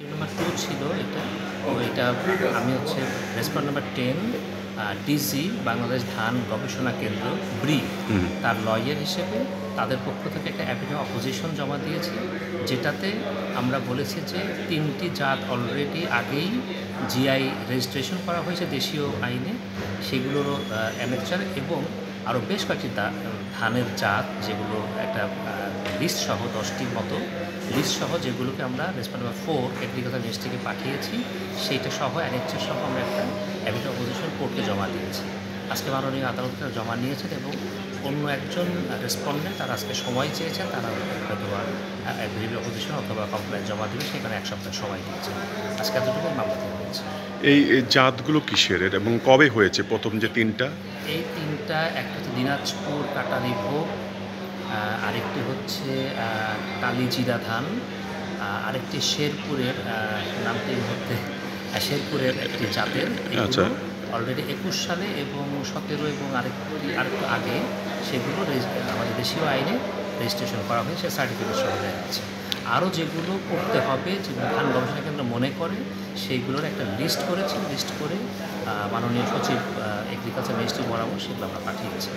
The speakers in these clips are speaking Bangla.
নাম্বার 2 ছিল এটা। তো এটা আমি হচ্ছে রেসপন্স নাম্বার 10 ডিজি বাংলাদেশ ধান গবেষণা কেন্দ্র ব্রি তার লয়ার হিসেবে তাদের পক্ষ থেকে একটা অ্যাফিডেভিট অপোজিশন জমা দিয়েছি, যেটাতে আমরা বলেছি যে 3টি জাত অলরেডি আগেই জিআই রেজিস্ট্রেশন করা হয়েছে দেশীয় আইনে, সেগুলোরও অ্যানেকচার এবং আরও বেশ কয়েকটি ধানের জাত যেগুলো একটা লিস্ট সহ 10টির মতো লিস্ট সহ যেগুলোকে আমরা রেসপন্স নাম্বার 4 এগ্রিকালচার মিনিস্ট্রিকে পাঠিয়েছি, সেইটা সহ অ্যানেকচার সহ আমরা একটা অ্যাফিডেভিট অপোজিশন কোর্টকে জমা দিয়েছি। আজকে মাননীয় আদালতে জমা নিয়েছেন এবং অন্য একজন রেসপন্ডেন্ট তারা আজকে সময় চেয়েছেন, তারা হয়তো অ্যাফিডেভিট অপোজিশন অথবা কমপ্লেন জমা দেবে, সেখানে 1 সপ্তাহ সময় দিয়েছে। আজকে এতটুকু মামলা থেকে হয়েছে। এই জাতগুলো কিসের এবং কবে হয়েছে প্রথম যে 3টা? এই 3টা, একটা হচ্ছে দিনাজপুর কাটারি ভোগ, আরেকটি হচ্ছে কালিজিরা ধান, আরেকটি শেরপুরের নামটি মধ্যে শেরপুরের একটি জাতের। আচ্ছা। অলরেডি 21 সালে এবং 17 এবং আরেকটু আগে সেগুলো আমাদের দেশীয় আইনে রেজিস্ট্রেশন করা হয়েছে, সার্টিফিকেট সহ দেওয়া আছে। আরও যেগুলো করতে হবে, যেগুলো ধান গবেষণা কেন্দ্র মনে করে সেইগুলোর একটা লিস্ট করেছি, লিস্ট করে মাননীয় সচিব এগ্রিকালচার মিনিস্ট্রি বরাবর সেগুলো আমরা পাঠিয়েছি।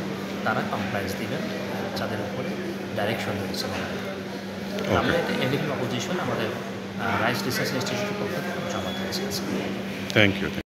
তারা কমপ্লায়েন্স দেবেন যাদের উপরে ডাইরেকশন রয়েছে। আমরা একটা এভিডেন্ট অপোজিশন আমাদের রাইস রিসার্চ ইনস্টিটিউটের পক্ষ থেকে জমা দিয়েছি। Thank you.